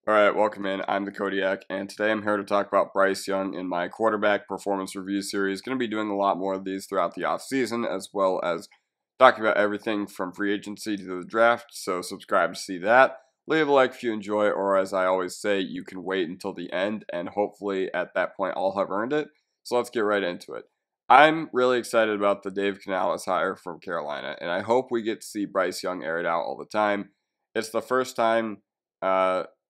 All right, welcome in. I'm the Kodiak, and today I'm here to talk about Bryce Young in my quarterback performance review series. Going to be doing a lot more of these throughout the offseason, as well as talking about everything from free agency to the draft, so subscribe to see that. Leave a like if you enjoy, or as I always say, you can wait until the end, and hopefully at that point I'll have earned it. So let's get right into it. I'm really excited about the Dave Canales hire from Carolina, and I hope we get to see Bryce Young air it out all the time. It's the first time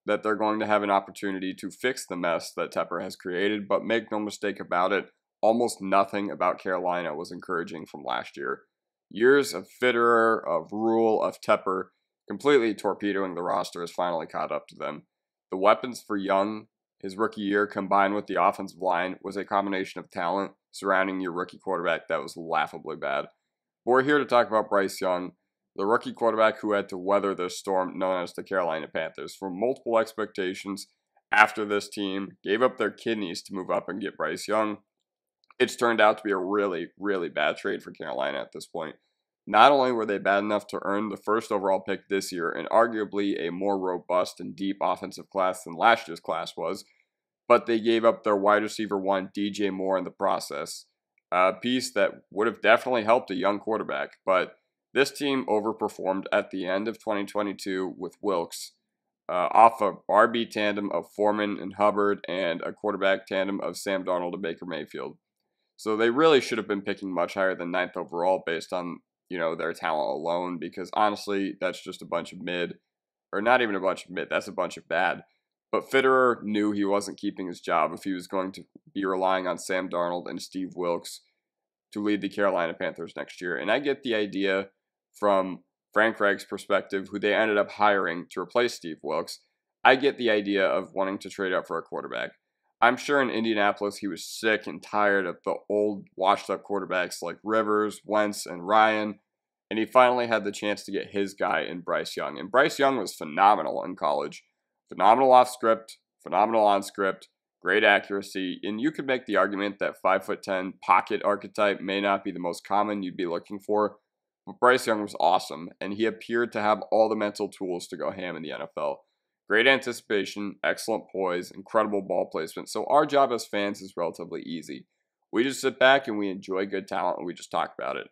that they're going to have an opportunity to fix the mess that Tepper has created, but make no mistake about it, almost nothing about Carolina was encouraging from last year. Years of Fitterer, of Rule, of Tepper, completely torpedoing the roster has finally caught up to them. The weapons for Young, his rookie year, combined with the offensive line, was a combination of talent surrounding your rookie quarterback that was laughably bad. But we're here to talk about Bryce Young, the rookie quarterback who had to weather the storm known as the Carolina Panthers. From multiple expectations after this team gave up their kidneys to move up and get Bryce Young, it's turned out to be a really, really bad trade for Carolina at this point. Not only were they bad enough to earn the first overall pick this year and arguably a more robust and deep offensive class than last year's class was, but they gave up their wide receiver one, DJ Moore, in the process. A piece that would have definitely helped a young quarterback, but this team overperformed at the end of 2022 with Wilkes off a RB tandem of Foreman and Hubbard and a quarterback tandem of Sam Darnold and Baker Mayfield. So they really should have been picking much higher than 9th overall based on, their talent alone, because honestly, that's just a bunch of mid, or not even a bunch of mid, that's a bunch of bad. But Fitterer knew he wasn't keeping his job if he was going to be relying on Sam Darnold and Steve Wilkes to lead the Carolina Panthers next year. And I get the idea from Frank Reich's perspective, who they ended up hiring to replace Steve Wilkes. I get the idea of wanting to trade up for a quarterback. I'm sure in Indianapolis he was sick and tired of the old washed-up quarterbacks like Rivers, Wentz, and Ryan, and he finally had the chance to get his guy in Bryce Young. And Bryce Young was phenomenal in college. Phenomenal off script, phenomenal on script, great accuracy, and you could make the argument that 5'10" pocket archetype may not be the most common you'd be looking for, but Bryce Young was awesome, and he appeared to have all the mental tools to go ham in the NFL. Great anticipation, excellent poise, incredible ball placement, so our job as fans is relatively easy. We just sit back and we enjoy good talent and we just talk about it.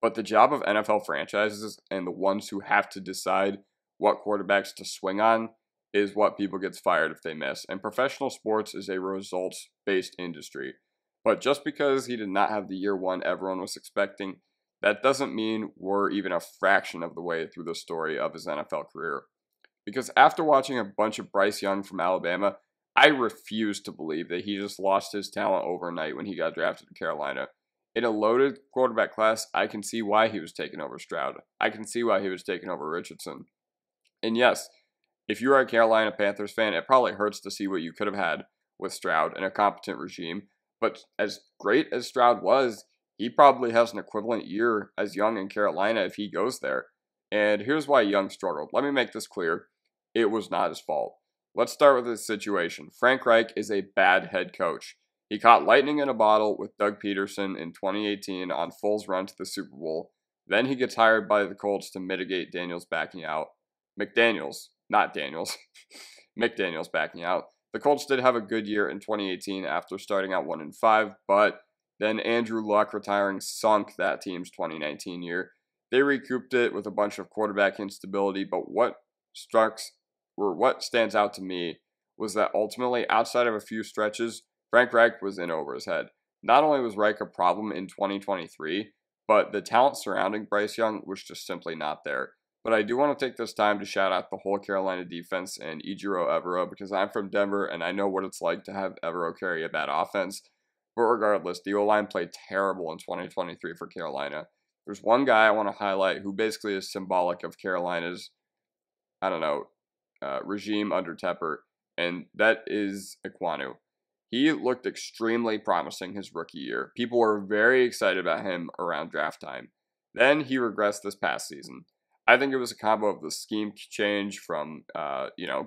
But the job of NFL franchises and the ones who have to decide what quarterbacks to swing on is what people gets fired if they miss. And professional sports is a results-based industry. But just because he did not have the year one everyone was expecting, that doesn't mean we're even a fraction of the way through the story of his NFL career. Because after watching a bunch of Bryce Young from Alabama, I refuse to believe that he just lost his talent overnight when he got drafted to Carolina. In a loaded quarterback class, I can see why he was taken over Stroud. I can see why he was taken over Richardson. And yes, if you are a Carolina Panthers fan, it probably hurts to see what you could have had with Stroud and a competent regime. But as great as Stroud was, he probably has an equivalent year as Young in Carolina if he goes there. And here's why Young struggled. Let me make this clear. It was not his fault. Let's start with this situation. Frank Reich is a bad head coach. He caught lightning in a bottle with Doug Peterson in 2018 on Foles' run to the Super Bowl. Then he gets hired by the Colts to mitigate Daniels backing out. McDaniels, not Daniels. McDaniels backing out. The Colts did have a good year in 2018 after starting out 1-5, but then Andrew Luck retiring sunk that team's 2019 year. They recouped it with a bunch of quarterback instability, but what stands out to me was that ultimately, outside of a few stretches, Frank Reich was in over his head. Not only was Reich a problem in 2023, but the talent surrounding Bryce Young was just simply not there. But I do want to take this time to shout out the whole Carolina defense and Ejiro Evero, because I'm from Denver and I know what it's like to have Evero carry a bad offense. But regardless, the O-line played terrible in 2023 for Carolina. There's one guy I want to highlight who basically is symbolic of Carolina's, regime under Tepper, and that is Ekwonu. He looked extremely promising his rookie year. People were very excited about him around draft time. Then he regressed this past season. I think it was a combo of the scheme change from,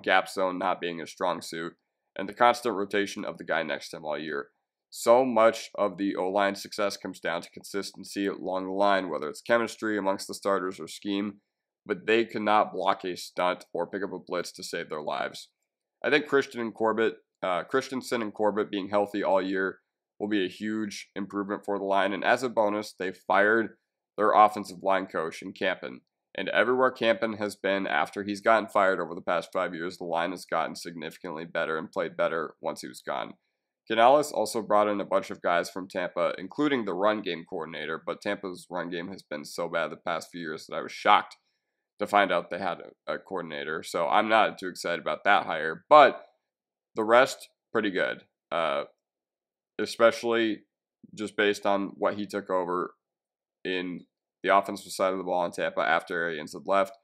gap zone not being a strong suit, and the constant rotation of the guy next to him all year. So much of the O-line success comes down to consistency along the line, whether it's chemistry amongst the starters or scheme, but they could not block a stunt or pick up a blitz to save their lives. I think Christensen and Corbett being healthy all year will be a huge improvement for the line. And as a bonus, they fired their offensive line coach in Campen. And everywhere Campen has been after he's gotten fired over the past 5 years, the line has gotten significantly better and played better once he was gone. Canales also brought in a bunch of guys from Tampa, including the run game coordinator, but Tampa's run game has been so bad the past few years that I was shocked to find out they had a coordinator. So I'm not too excited about that hire, but the rest, pretty good, especially just based on what he took over in the offensive side of the ball in Tampa after Arians had left.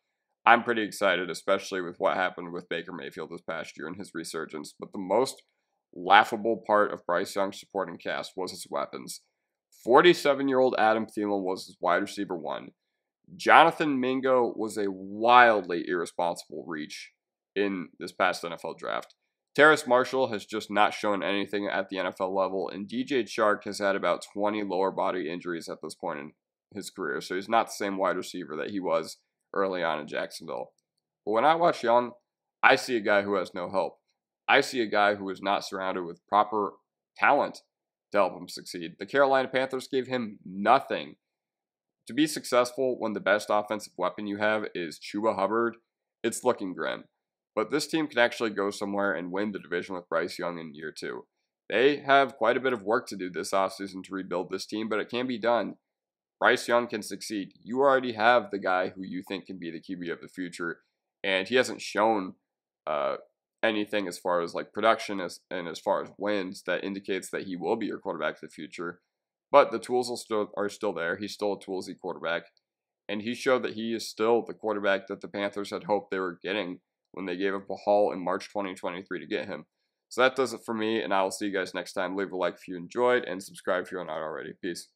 I'm pretty excited, especially with what happened with Baker Mayfield this past year and his resurgence. But the most laughable part of Bryce Young's supporting cast was his weapons. 47-year-old Adam Thielen was his wide receiver 1. Jonathan Mingo was a wildly irresponsible reach in this past NFL draft. Terrace Marshall has just not shown anything at the NFL level, and DJ Chark has had about 20 lower body injuries at this point in his career, so he's not the same wide receiver that he was early on in Jacksonville. But when I watch Young, I see a guy who has no help. I see a guy who is not surrounded with proper talent to help him succeed. The Carolina Panthers gave him nothing. To be successful when the best offensive weapon you have is Chuba Hubbard, it's looking grim. But this team can actually go somewhere and win the division with Bryce Young in year 2. They have quite a bit of work to do this offseason to rebuild this team, but it can be done. Bryce Young can succeed. You already have the guy who you think can be the QB of the future, and he hasn't shown anything as far as like production and as far as wins that indicates that he will be your quarterback of the future. But the tools are still there. He's still a toolsy quarterback, and he showed that he is still the quarterback that the Panthers had hoped they were getting when they gave up a haul in March 2023 to get him. So that does it for me, and I will see you guys next time. Leave a like if you enjoyed, and subscribe if you're not already. Peace.